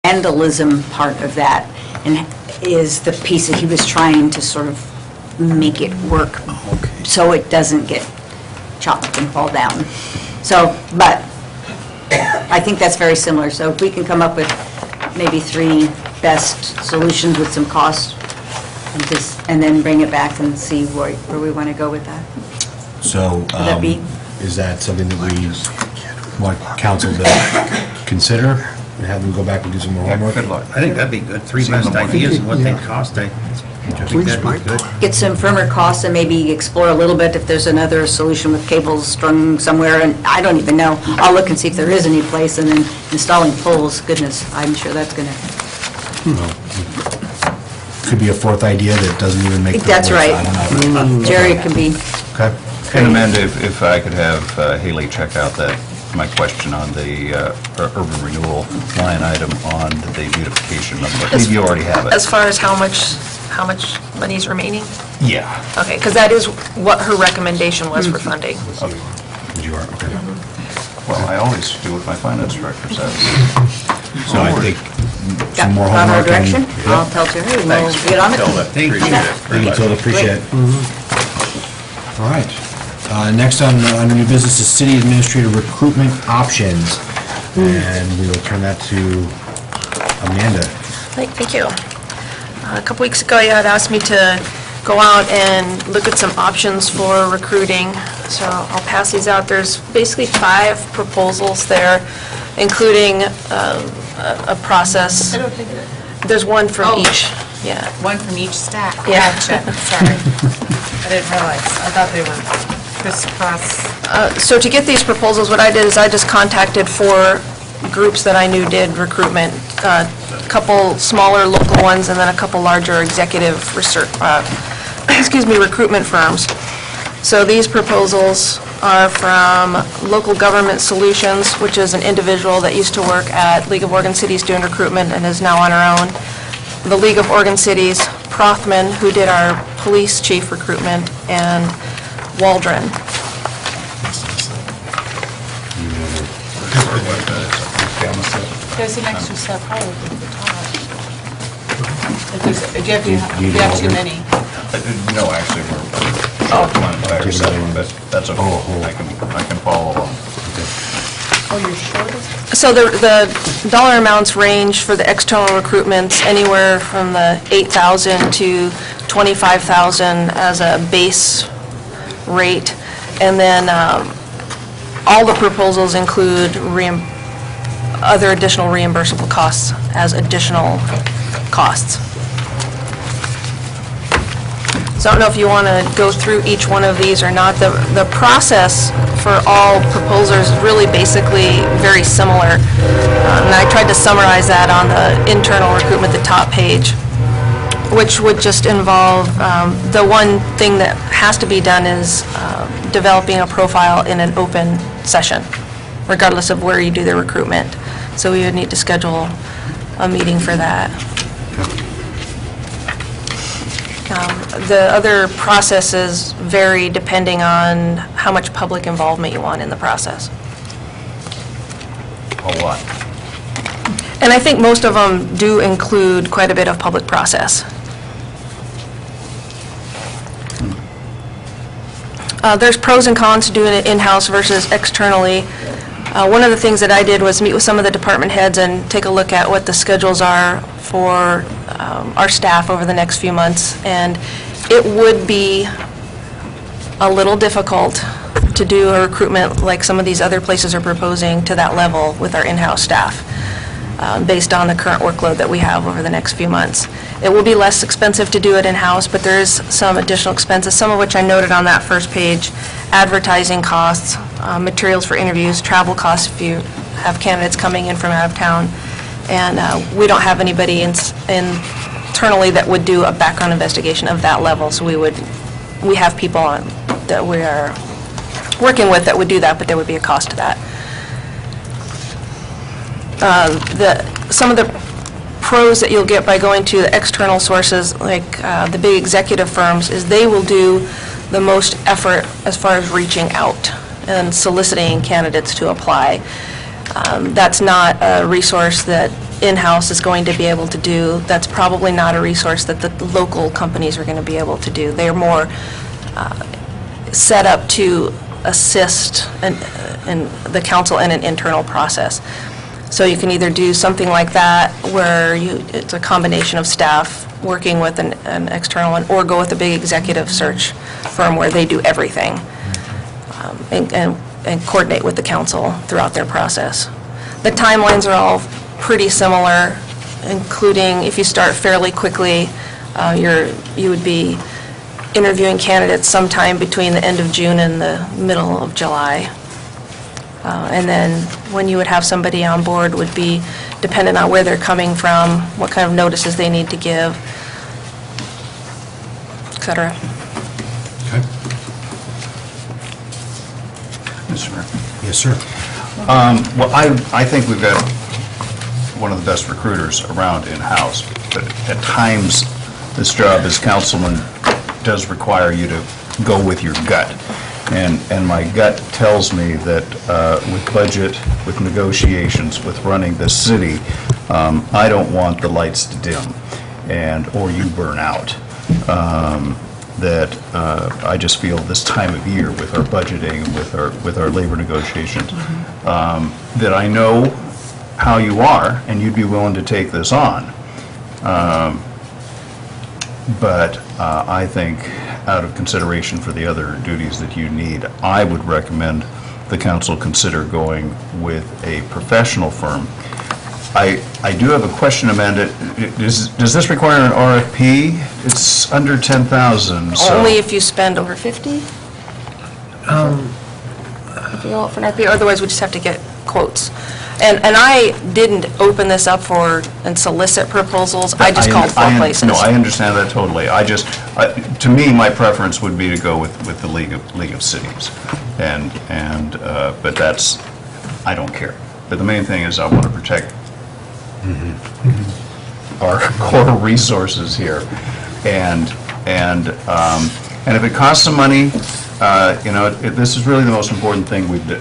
vandalism part of that and is the piece that he was trying to sort of make it work so it doesn't get chopped and fall down. So, but I think that's very similar. So if we can come up with maybe 3 best solutions with some cost and then bring it back and see where we want to go with that. So that be? Is that something that we want council to consider and have them go back and do some more homework? Good luck. I think that'd be good. 3 best ideas and what they cost. I think that'd be good. Get some firmer costs and maybe explore a little bit if there's another solution with cables strung somewhere, and I don't even know. I'll look and see if there is any place, and then installing poles, goodness, I'm sure that's going to... Could be a 4th idea that doesn't even make... That's right. I don't know. Jerry, it can be... Okay. And Amanda, if I could have Haley check out my question on the urban renewal line item on the beautification number. Maybe you already have it. As far as how much money's remaining? Yeah. Okay, because that is what her recommendation was for funding. You are, okay. Well, I always do what my finance director says. So I think some more Got our homework. direction? And- I'll tell Jerry, and we'll get on it. Thank you. Thank you, Tilda, appreciate it. All right. Next under new business is city administrator recruitment options. And we will turn that to Amanda. Thank you. A couple weeks ago, you had asked me to go out and look at some options for recruiting. So I'll pass these out. There's basically 5 proposals there, including a process. I don't think that. There's one from Oh. each. Yeah. One from each stack. Yeah. Gotcha. Sorry. I didn't realize. I thought they were crisscross. So to get these proposals, what I did is I just contacted 4 groups that I knew did recruitment, a couple smaller local ones and then a couple larger executive research, recruitment firms. So these proposals are from Local Government Solutions, which is an individual that used to work at League of Oregon Cities doing recruitment and is now on her own. The League of Oregon Cities, Prothman, who did our police chief recruitment, and Waldron. There's an extra step probably at the top. Do you have too many? No, actually, we're short one by ourselves, but that's okay. I can follow along. Oh, you're shortest? So the dollar amounts range for the external recruitments anywhere from the $8,000 to $25,000 as a base rate. And then all the proposals include other additional reimbursable costs as additional costs. So I don't know if you want to go through each one of these or not. The process for all proposals is really basically very similar. And I tried to summarize that on the internal recruitment, the top page, which would just involve, the one thing that has to be done is developing a profile in an open session, regardless of where you do the recruitment. So we would need to schedule a meeting for that. The other processes vary depending on how much public involvement you want in the process. A lot. And I think most of them do include quite a bit of public process. There's pros and cons to doing it in-house versus externally. One of the things that I did was meet with some of the department heads and take a look at what the schedules are for our staff over the next few months. And it would be a little difficult to do a recruitment like some of these other places are proposing to that level with our in-house staff, based on the current workload that we have over the next few months. It will be less expensive to do it in-house, but there is some additional expenses, some of which I noted on that first page: advertising costs, materials for interviews, travel costs if you have candidates coming in from out of town. And we don't have anybody internally that would do a background investigation of that level, so we have people that we are working with that would do that, but there would be a cost to that. Some of the pros that you'll get by going to the external sources, like the big executive firms, is they will do the most effort as far as reaching out and soliciting candidates to apply. That's not a resource that in-house is going to be able to do. That's probably not a resource that the local companies are going to be able to do. They're more set up to assist in the council in an internal process. So you can either do something like that, where it's a combination of staff working with an external one, or go with a big executive search firm where they do everything, and coordinate with the council throughout their process. The timelines are all pretty similar, including if you start fairly quickly, you would be interviewing candidates sometime between the end of June and the middle of July. And then when you would have somebody on board would be dependent on where they're coming from, what kind of notices they need to give, et cetera. Okay. Mr. Mayor. Yes, sir. Well, I think we've got one of the best recruiters around in-house, but at times, this job as councilman does require you to go with your gut. And my gut tells me that with budget, with negotiations, with running this city, I don't want the lights to dim or you burn out. I just feel this time of year with our budgeting, with our labor negotiations, that I know how you are and you'd be willing to take this on. But I think, out of consideration for the other duties that you need, I would recommend the council consider going with a professional firm. I do have a question, Amanda. Does this require an RFP? It's under 10,000, so... Only if you spend over 50? If you go out for an RFP, otherwise we just have to get quotes. And I didn't open this up and solicit proposals, I just called four places. No, I understand that totally. To me, my preference would be to go with the League of Cities. But that's, I don't care. But the main thing is I want to protect our core resources here. And if it costs some money, this is really the most important thing we do.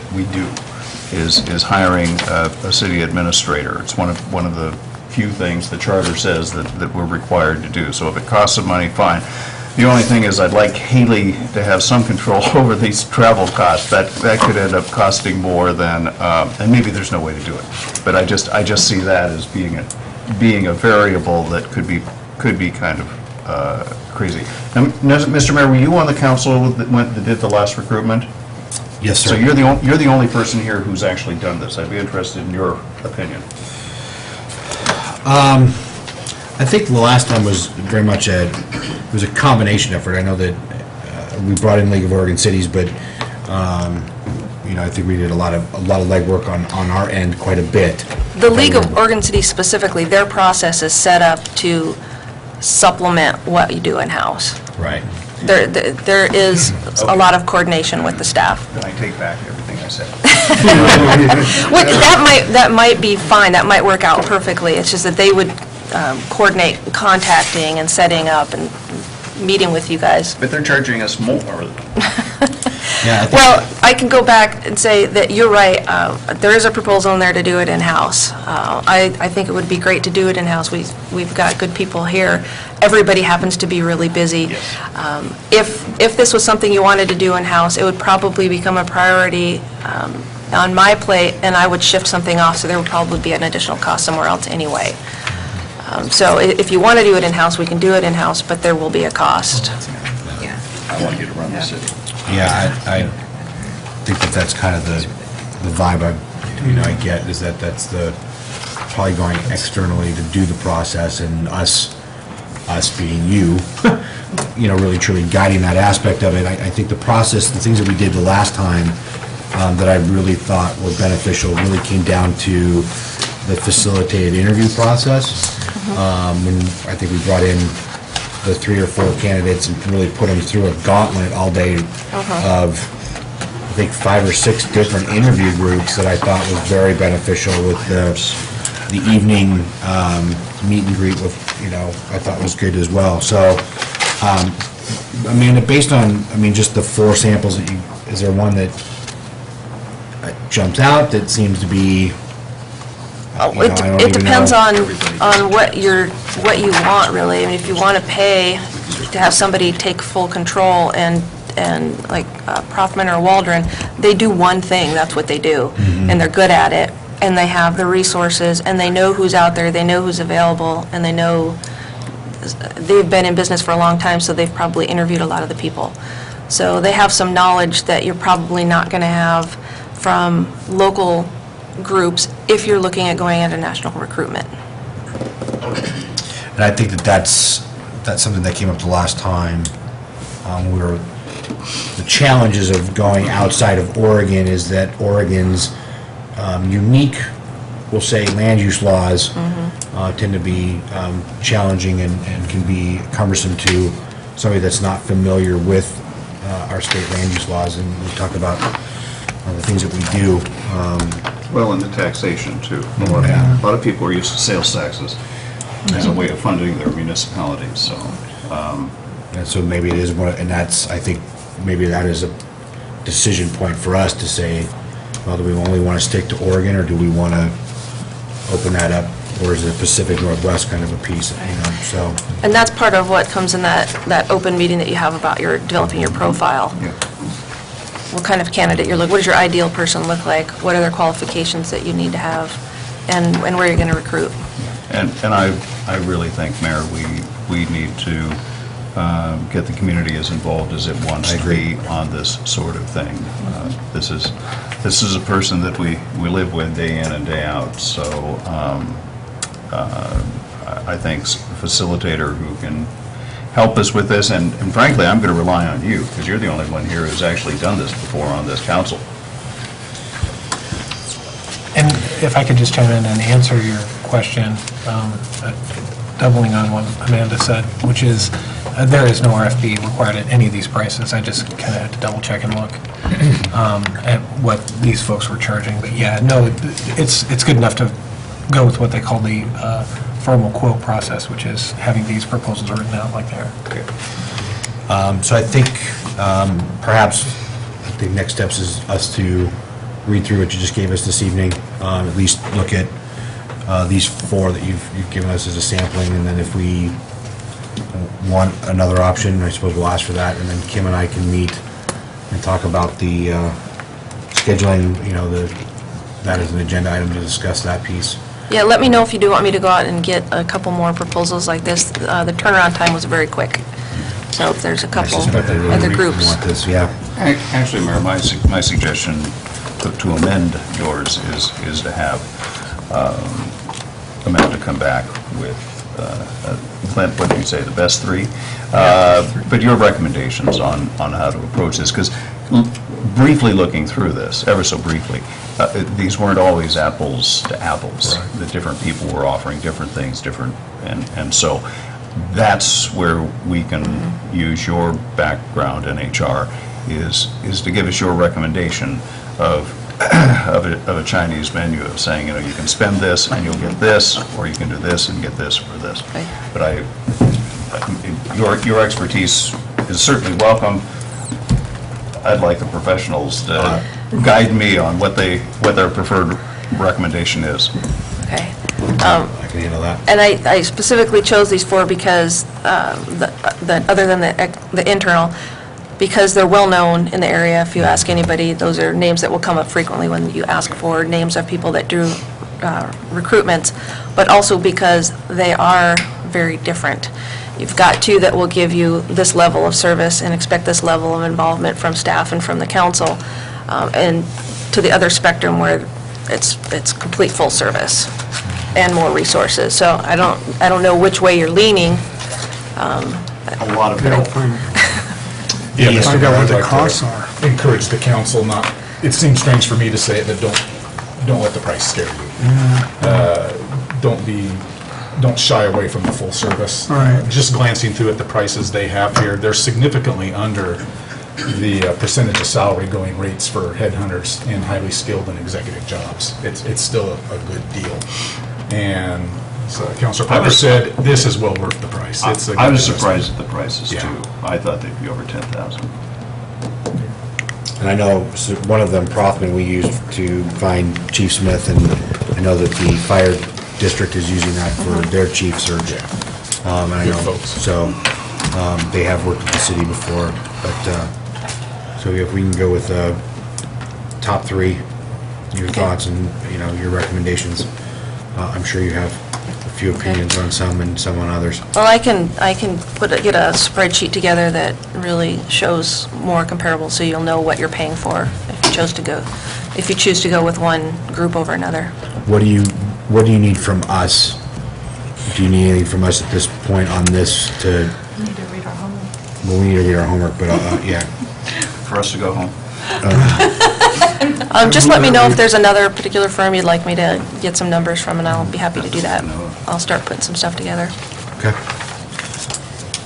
Is hiring a city administrator. It's one of the few things the charter says that we're required to do. So if it costs some money, fine. The only thing is I'd like Haley to have some control over these travel costs. That could end up costing more than, and maybe there's no way to do it. But I just see that as being a variable that could be kind of crazy. Now, Mr. Mayor, were you on the council that did the last recruitment? Yes, sir. So you're the only person here who's actually done this. I'd be interested in your opinion. I think the last time was very much it was a combination effort. I know that we brought in League of Oregon Cities, but I think we did a lot of legwork on our end quite a bit. The League of Oregon Cities specifically, their process is set up to supplement what you do in-house. Right. There is a lot of coordination with the staff. Then I take back everything I said. That might be fine, that might work out perfectly. It's just that they would coordinate contacting and setting up and meeting with you guys. But they're charging us more. Yeah. Well, I can go back and say that you're right. There is a proposal in there to do it in-house. I think it would be great to do it in-house. We've got good people here. Everybody happens to be really busy. Yes. If this was something you wanted to do in-house, it would probably become a priority on my plate, and I would shift something off, so there would probably be an additional cost somewhere else anyway. So if you want to do it in-house, we can do it in-house, but there will be a cost. I want you to run the city. Yeah, I think that's kind of the vibe I get, is that's probably going externally to do the process, and us being you, really truly guiding that aspect of it. I think the process, the things that we did the last time that I really thought were beneficial really came down to the facilitated interview process. When I think we brought in the 3 or 4 candidates and really put them through a gauntlet all day of, I think, 5 or 6 different interview groups that I thought was very beneficial, with the evening meet and greet with, I thought was good as well. So, Amanda, based on, just the 4 samples that is there one that jumps out that seems to be you know, I don't It even depends know. on what you want, really. I mean, if you want to pay to have somebody take full control and like Prothman or Waldron, they do one thing, that's what they do, and they're good at it, and they have the resources, and they know who's out there, they know who's available, and they know, they've been in business for a long time, so they've probably interviewed a lot of the people. So they have some knowledge that you're probably not going to have from local groups if you're looking at going into national recruitment. And I think that's something that came up the last time. Where the challenges of going outside of Oregon is that Oregon's unique, we'll say, land use laws tend to be challenging and can be cumbersome to somebody that's not familiar with our state land use laws. And we talked about the things that we do. Well, and the taxation, too. A lot of people are used to sales taxes as a way of funding their municipalities, so. And so maybe it is one, and that's, I think, maybe that is a decision point for us to say, well, do we only want to stick to Oregon, or do we want to open that up, or is it Pacific Northwest kind of a piece, you know, so. And that's part of what comes in that open meeting that you have about your developing your profile. Yeah. What kind of candidate you're looking, what does your ideal person look like? What are their qualifications that you need to have? And where you're going to recruit? And I really think, Mayor, we need to get the community as involved as it wants to be on this sort of thing. This is a person that we live with day in and day out, so I think a facilitator who can help us with this, and frankly, I'm going to rely on you, because you're the only one here who's actually done this before on this council. And if I could just chime in and answer your question, doubling on what Amanda said, which is, there is no RFP required at any of these prices. I just kind of had to double check and look at what these folks were charging. But yeah, no, it's good enough to go with what they call the formal quote process, which is having these proposals written out like they are. So I think perhaps the next steps is us to read through what you just gave us this evening, at least look at these four that you've given us as a sampling, and then if we want another option, I suppose we'll ask for that, and then Kim and I can meet and talk about the scheduling, you know, that is an agenda item to discuss that piece. Yeah, let me know if you do want me to go out and get a couple more proposals like this. The turnaround time was very quick, so if there's a couple I suspect they really other groups. want this, yeah. Actually, Mayor, my suggestion to amend yours is to have Amanda come back with, Clint, what did you say, the best three? But your recommendations on how to approach this, because briefly looking through this, ever so briefly, these weren't always apples to apples. Right. The different people were offering different things, and so that's where we can use your background in HR is to give us your recommendation of a Chinese menu of saying, you know, you can spend this and you'll get this, or you can do this and get this for this. Right. But your expertise is certainly welcome. I'd like the professionals to guide me on what their preferred recommendation is. Okay. I can handle that. And I specifically chose these four because, other than the internal, because they're well-known in the area. If you ask anybody, those are names that will come up frequently when you ask for names of people that do recruitments, but also because they are very different. You've got two that will give you this level of service and expect this level of involvement from staff and from the council, and to the other spectrum where it's complete full service and more resources. So I don't know which way you're leaning. A lot of help. Yeah, Yes, Mr. I'd Mayor, I'd like like to to encourage the council not, it seems strange for me to say it, but don't let the price scare you. Don't shy away from the full service. Right. Just glancing through at the prices they have here, they're significantly under the percentage of salary going rates for headhunters in highly skilled and executive jobs. It's still a good deal. And so Councilor Parker said this is well worth the price. It's a I was good surprised at the prices, Yeah. too. I thought they'd be over 10,000. And I know one of them, Prothman, we used to find Chief Smith, and I know that the fire district is using that for their chief surgeon. And I know, so, they have worked with the city before, but, so if we can go with, top 3, your thoughts and, your recommendations. I'm sure you have a few opinions on some and some on others. Well, I can get a spreadsheet together that really shows more comparable, so you'll know what you're paying for if you choose to go with one group over another. What do you need from us? Do you need anything from us at this point on this to? We need to read our homework. Well, we need to read our homework, but, yeah. For us to go home. Just let me know if there's another particular firm you'd like me to get some numbers from, and I'll be happy to do that. I'll start putting some stuff together. Okay.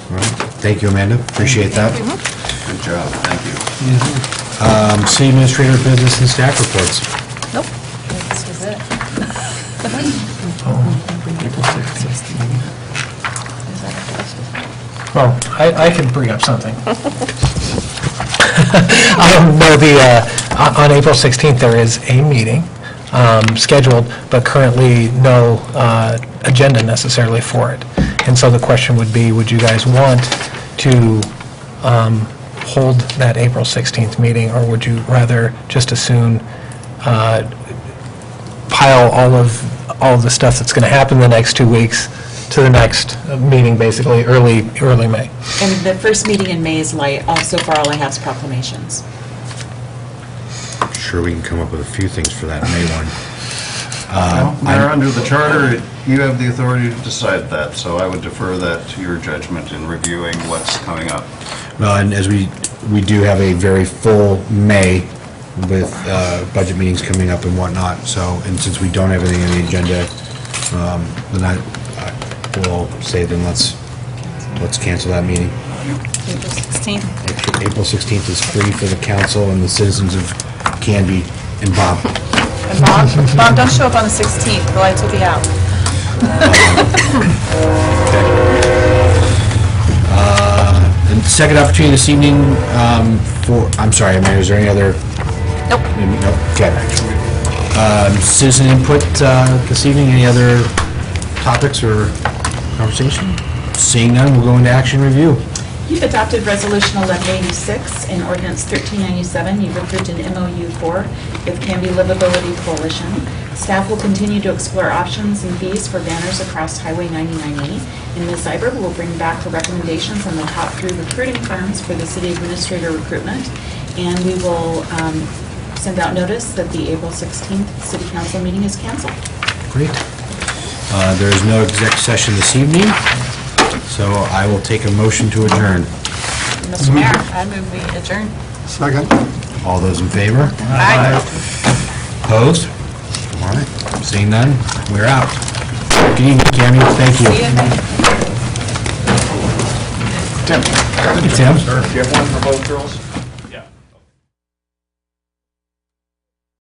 All right. Thank you, Amanda. Appreciate that. Good job, thank you. City administrator, business and staff reports. Nope. This was it. Well, I can bring up something. On April 16th, there is a meeting scheduled, but currently no agenda necessarily for it. And so the question would be, would you guys want to hold that April 16th meeting, or would you rather just as soon pile all of the stuff that's going to happen the next 2 weeks to the next meeting, basically early May? And the first meeting in May is light. Also, for all I have is proclamations. Sure, we can come up with a few things for that May one. Mayor, under the charter, you have the authority to decide that, so I would defer that to your judgment in reviewing what's coming up. Well, and as we do have a very full May with budget meetings coming up and whatnot, so, and since we don't have anything on the agenda, then I will say then let's cancel that meeting. April 16th. April 16th is free for the council and the citizens of Canby and Bob. And Bob, don't show up on the 16th, the lights will be out. And second opportunity this evening I'm sorry, Amanda, is there any other? Nope. Nope, okay. Citizen input this evening, any other topics or conversation? Seeing none, we'll go into action review. You've adopted Resolution 1186 and Ordinance 1397. You've approved an MOU with Canby Livability Coalition. Staff will continue to explore options and fees for banners across Highway 99E. And Ms. Zeiber will bring back the recommendations on the top 3 recruiting firms for the city administrator recruitment. And we will send out notice that the April 16th city council meeting is canceled. Great. There is no exec session this evening, so I will take a motion to adjourn. Mr. Mayor, I move we adjourn. Second. All those in favor? Aye. Opposed? All right, seeing none, we're out. Good evening, Cammy, thank you. See you in May. Tim? Do you have one for both girls?